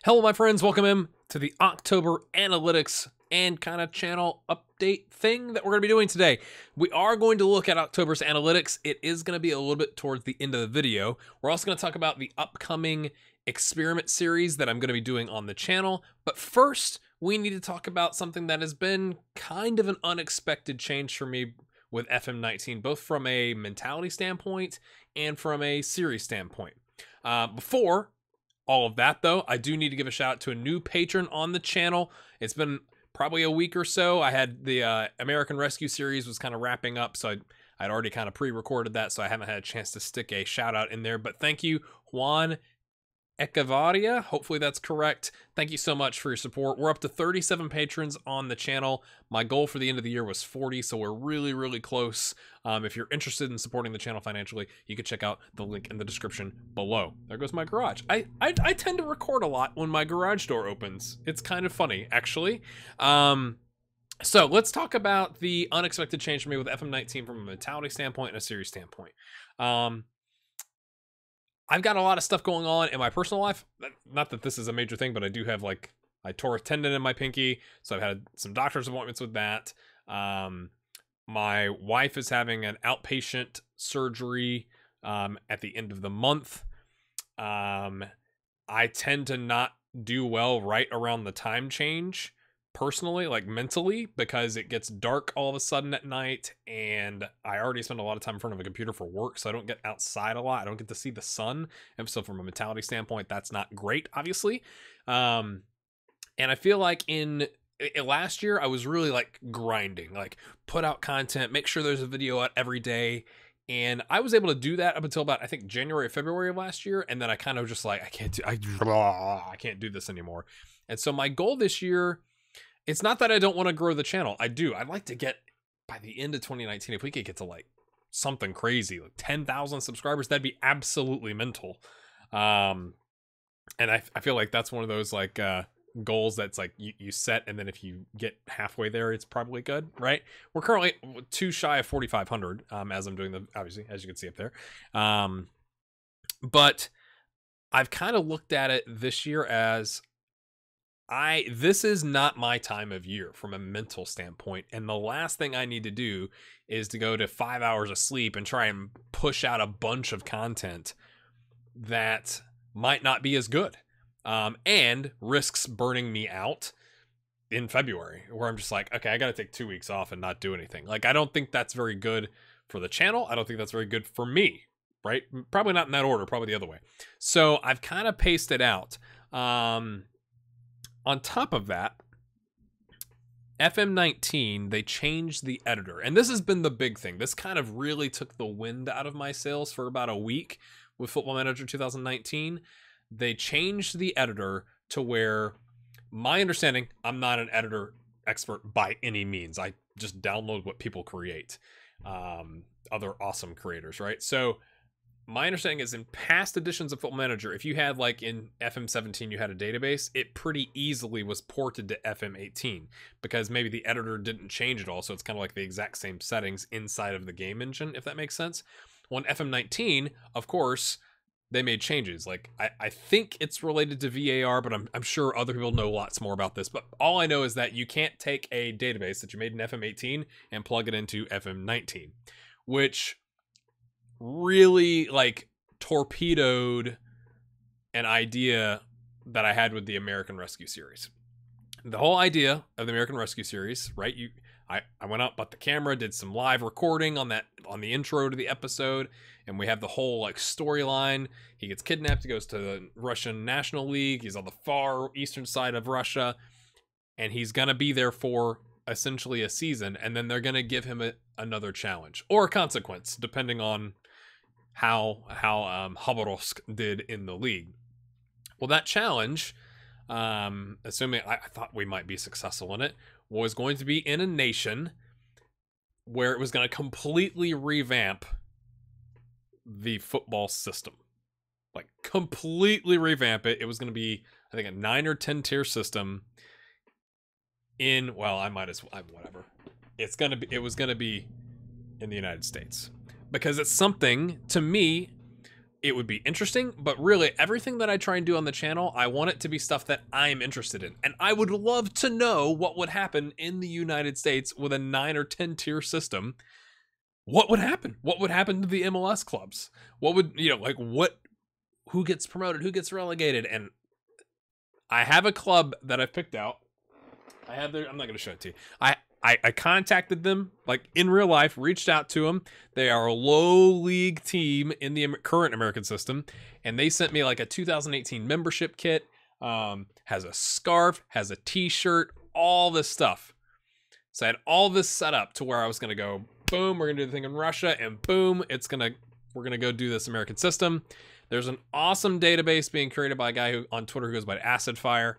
Hello, my friends. Welcome in to the October analytics and kind of channel update thing that we're going to be doing today. We are going to look at October's analytics. It is going to be a little bit towards the end of the video. We're also going to talk about the upcoming experiment series that I'm going to be doing on the channel. But first, we need to talk about something that has been kind of an unexpected change for me with FM19, both from a mentality standpoint and from a series standpoint. Before all of that, though, I do need to give a shout out to a new patron on the channel. It's been probably a week or so. I had the American Rescue series was kind of wrapping up, so I'd already kind of pre-recorded that, so I haven't had a chance to stick a shout out in there. But thank you, Juan Echevarria. Hopefully that's correct. Thank you so much for your support. We're up to 37 patrons on the channel. My goal for the end of the year was 40, so we're really close. If you're interested in supporting the channel financially, you can check out the link in the description below. There goes my garage. I tend to record a lot when my garage door opens. It's kind of funny, actually. So let's talk about the unexpected change for me with FM19 from a mentality standpoint and a series standpoint. I've got a lot of stuff going on in my personal life. Not that this is a major thing, but I do have, like, I tore a tendon in my pinky, so I've had some doctor's appointments with that. My wife is having an outpatient surgery at the end of the month. I tend to not do well right around the time change, personally, like mentally, because it gets dark all of a sudden at night, and I already spend a lot of time in front of a computer for work, so I don't get outside a lot. I don't get to see the sun, and so from a mentality standpoint, that's not great, obviously. And I feel like in last year, I was really like grinding, like put out content, make sure there's a video out every day, and I was able to do that up until about, I think, January or February of last year, and then I kind of just like, I can't do this anymore. And so my goal this year, it's not that I don't want to grow the channel. I do. I'd like to get, by the end of 2019, if we could get to like something crazy, like 10,000 subscribers, that'd be absolutely mental. And I feel like that's one of those like goals that's like you set, and then if you get halfway there, it's probably good, right? We're currently too shy of 4,500 as I'm doing the, obviously, as you can see up there. But I've kind of looked at it this year as this is not my time of year from a mental standpoint, and the last thing I need to do is to go to 5 hours of sleep and try and push out a bunch of content that might not be as good, and risks burning me out in February, where I'm just like, okay, I gotta take 2 weeks off and not do anything. Like, I don't think that's very good for the channel. I don't think that's very good for me, right? Probably not in that order, probably the other way. So I've kind of paced it out. On top of that, FM19, they changed the editor. And this has been the big thing. This kind of really took the wind out of my sails for about a week with Football Manager 2019. They changed the editor to where, my understanding, I'm not an editor expert by any means. I just download what people create. Other awesome creators, right? So my understanding is in past editions of Football Manager, if you had, like in FM17, you had a database, it pretty easily was ported to FM18 because maybe the editor didn't change at all. So it's kind of like the exact same settings inside of the game engine, if that makes sense. Well, in FM19, of course, they made changes. Like, I think it's related to VAR, but I'm sure other people know lots more about this. But all I know is that you can't take a database that you made in FM18 and plug it into FM19, which really like torpedoed an idea that I had with the American Rescue series. The whole idea of the American Rescue series, right? I went out, bought the camera, did some live recording on the intro to the episode, and we have the whole like storyline. He gets kidnapped, he goes to the Russian National League, he's on the far eastern side of Russia, and he's gonna be there for essentially a season, and then they're gonna give him another challenge or a consequence, depending on how Khabarovsk did in the league. Well, that challenge, assuming I thought we might be successful in it, was going to be in a nation where it was going to completely revamp the football system. Like, completely revamp it. It was going to be, I think, a 9 or 10 tier system in, well, I might as well, whatever. It was going to be in the United States. Because it's something, to me, it would be interesting, but really everything that I try and do on the channel, I want it to be stuff that I'm interested in. And I would love to know what would happen in the United States with a 9 or 10 tier system. What would happen? What would happen to the MLS clubs? What would, like who gets promoted, who gets relegated? And I have a club that I've picked out. I'm not going to show it to you. I contacted them, like in real life, reached out to them. They are a low league team in the current American system, and they sent me like a 2018 membership kit, has a scarf, has a t-shirt, all this stuff. So I had all this set up to where I was going to go, boom, we're going to do the thing in Russia, and boom, we're going to go do this American system. There's an awesome database being created by a guy on Twitter who goes by Acid Fire.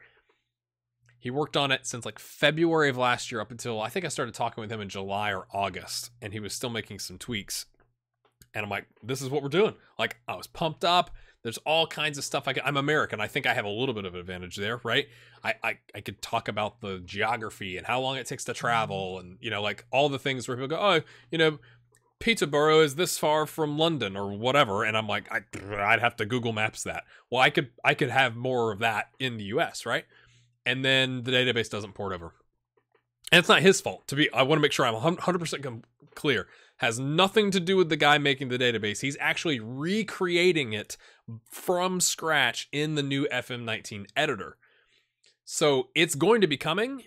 He worked on it since like February of last year up until I think I started talking with him in July or August, and he was still making some tweaks. And I'm like, this is what we're doing. Like, I was pumped up. There's all kinds of stuff. I'm American. I think I have a little bit of an advantage there, right? I could talk about the geography and how long it takes to travel, and like all the things where people go, oh, Peterborough is this far from London or whatever, and I'm like, I'd have to Google Maps that. Well, I could have more of that in the US, right? And then the database doesn't port over. And it's not his fault. I want to make sure I'm 100% clear. Has nothing to do with the guy making the database. He's actually recreating it from scratch in the new FM19 editor. So it's going to be coming,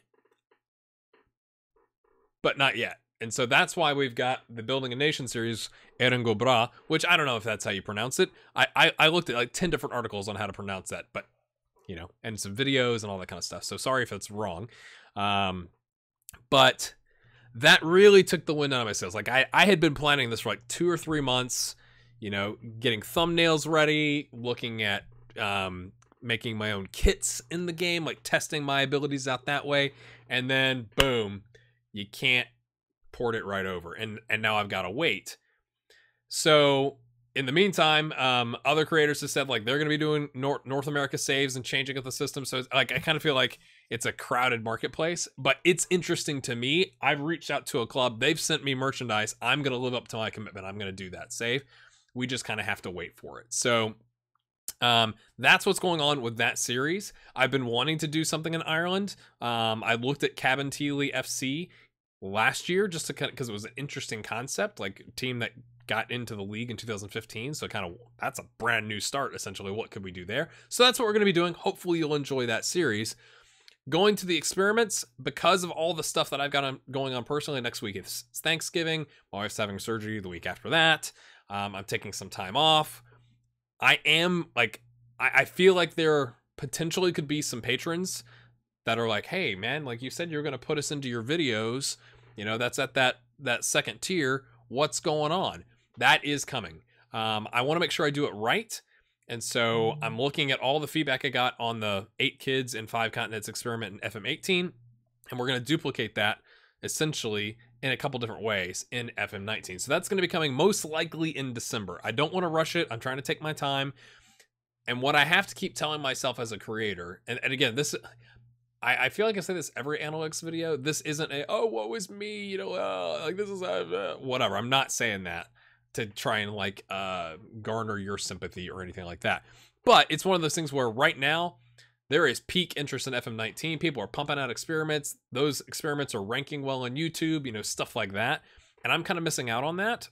but not yet. And so that's why we've got the Building a Nation series, Erengobra, which I don't know if that's how you pronounce it. I looked at like 10 different articles on how to pronounce that, but and some videos and all that kind of stuff. So sorry if it's wrong. But that really took the wind out of my sails. Like I had been planning this for like 2 or 3 months, getting thumbnails ready, looking at making my own kits in the game, like testing my abilities out that way. And then boom, you can't port it right over. And now I've got to wait. So in the meantime, other creators have said like they're going to be doing North America saves and changing up the system. So it's, like I kind of feel like it's a crowded marketplace, but it's interesting to me. I've reached out to a club. They've sent me merchandise. I'm going to live up to my commitment. I'm going to do that save. We just kind of have to wait for it. So that's what's going on with that series. I've been wanting to do something in Ireland. I looked at Cabinteely FC last year just to because it was an interesting concept, like a team that got into the league in 2015, so kind of that's a brand new start essentially. What could we do there? So that's what we're going to be doing. Hopefully you'll enjoy that series. Going to the experiments, because of all the stuff that I've got going on personally. Next week it's Thanksgiving, my wife's having surgery the week after that. I'm taking some time off. I feel like there potentially could be some patrons that are like, hey man, like you said you're going to put us into your videos, that's at that second tier. What's going on? That is coming. I want to make sure I do it right. And so I'm looking at all the feedback I got on the 8 Kids in 5 Continents experiment in FM18. And we're going to duplicate that essentially in a couple different ways in FM19. So that's going to be coming most likely in December. I don't want to rush it. I'm trying to take my time. And what I have to keep telling myself as a creator, and again, this... I feel like I say this every analytics video. This isn't oh, woe is me, like this is whatever. I'm not saying that to try and like garner your sympathy or anything like that. But it's one of those things where right now there is peak interest in FM19. People are pumping out experiments. Those experiments are ranking well on YouTube, stuff like that. And I'm kind of missing out on that.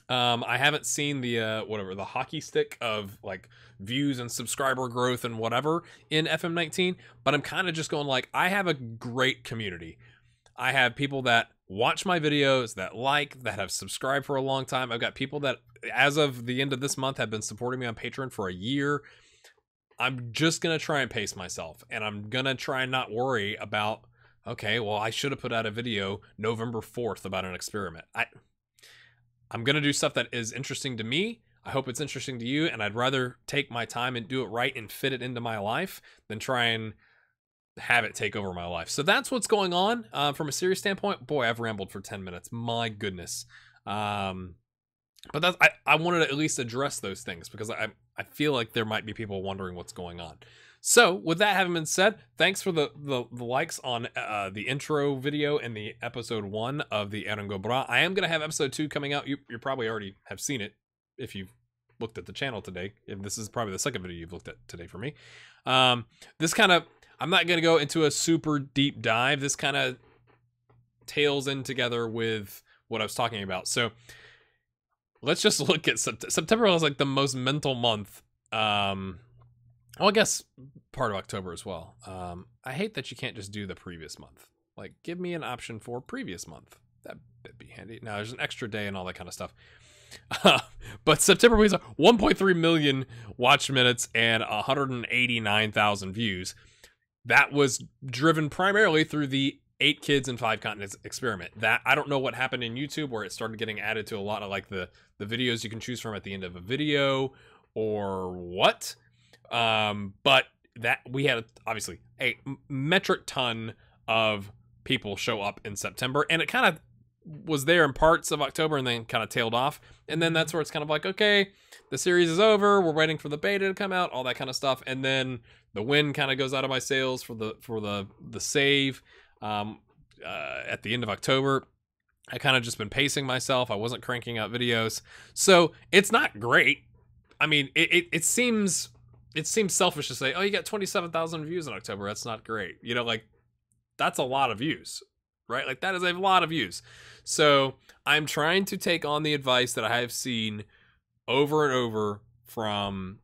I haven't seen the hockey stick of like views and subscriber growth and whatever in FM19, but I'm kind of just going like, I have a great community. I have people that watch my videos, that have subscribed for a long time. I've got people that as of the end of this month have been supporting me on Patreon for a year. I'm just going to try and pace myself, and I'm going to try and not worry about, okay, well, I should have put out a video November 4th about an experiment. I'm going to do stuff that is interesting to me. I hope it's interesting to you, and I'd rather take my time and do it right and fit it into my life than try and have it take over my life. So that's what's going on from a serious standpoint. Boy, I've rambled for 10 minutes. My goodness. But that's, I wanted to at least address those things because I feel like there might be people wondering what's going on. So with that having been said, thanks for the likes on the intro video and the episode 1 of the Erengobra. I am going to have episode 2 coming out. You probably already have seen it if you've looked at the channel today, and this is probably the second video you've looked at today for me. This kind of, I'm not going to go into a super deep dive. This kind of tails in together with what I was talking about. So let's just look at September was like the most mental month. Well, I guess part of October as well. I hate that you can't just do the previous month. Like, give me an option for previous month. That'd be handy. Now, there's an extra day and all that kind of stuff. But September was 1.3 million watch minutes and 189,000 views. That was driven primarily through the 8 Kids in 5 Continents experiment. That, I don't know what happened in YouTube where it started getting added to a lot of like the videos you can choose from at the end of a video or what. But that we had obviously a metric ton of people show up in September, and it kind of was there in parts of October and then kind of tailed off. And then that's where it's kind of like, okay, the series is over. We're waiting for the beta to come out, all that kind of stuff. And then the wind kind of goes out of my sails for the save. At the end of October, I kind of just been pacing myself. I wasn't cranking out videos. So it's not great. I mean, it seems selfish to say, oh, you got 27,000 views in October. That's not great. You know, like, that's a lot of views, right? Like, that is a lot of views. So I'm trying to take on the advice that I have seen over and over from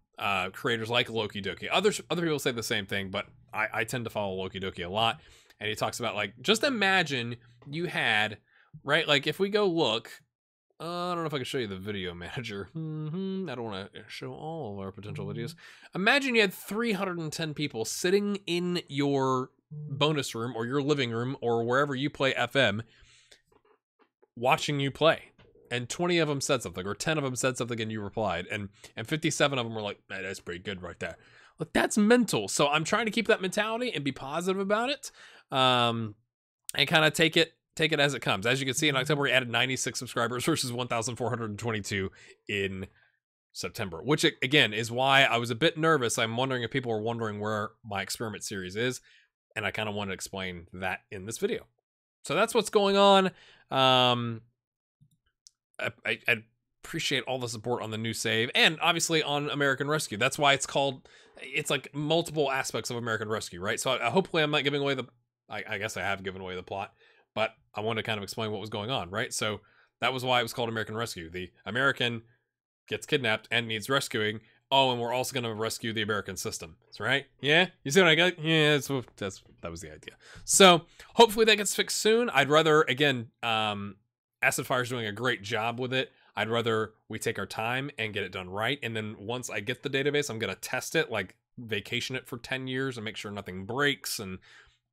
creators like Loki Doki. Other people say the same thing, but I tend to follow Loki Doki a lot. And he talks about, like, just imagine you had, right? Like, if we go look, I don't know if I can show you the video manager. I don't want to show all of our potential videos. Imagine you had 310 people sitting in your bonus room or your living room or wherever you play FM watching you play. And 20 of them said something, or 10 of them said something and you replied. And 57 of them were like, man, that's pretty good right there. Like, that's mental. So I'm trying to keep that mentality and be positive about it. And kind of take it as it comes. As you can see, in October, we added 96 subscribers versus 1,422 in September, which again is why I was a bit nervous. I'm wondering if people are wondering where my experiment series is, and I kind of want to explain that in this video. So that's what's going on. I appreciate all the support on the new save, and obviously on American Rescue. That's why it's like multiple aspects of American Rescue, right? So hopefully I'm not giving away I guess I have given away the plot, but I want to kind of explain what was going on, right? So that was why it was called American Rescue. The American gets kidnapped and needs rescuing. Oh, and we're also going to rescue the American system. That's right. Yeah. You see what I got? Yeah. That was the idea. So hopefully that gets fixed soon. I'd rather, again, Acid Fire's doing a great job with it. I'd rather we take our time and get it done right. And then once I get the database, I'm going to test it, like vacation it for 10 years and make sure nothing breaks and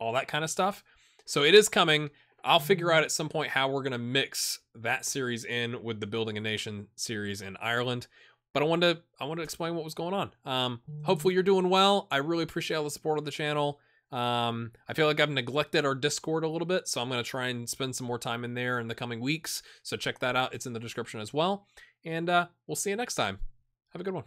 all that kind of stuff. So it is coming. I'll figure out at some point how we're going to mix that series in with the Building a Nation series in Ireland. But I wanted to explain what was going on. Hopefully you're doing well. I really appreciate all the support of the channel. I feel like I've neglected our Discord a little bit, so I'm going to try and spend some more time in there in the coming weeks. So check that out. It's in the description as well. And we'll see you next time. Have a good one.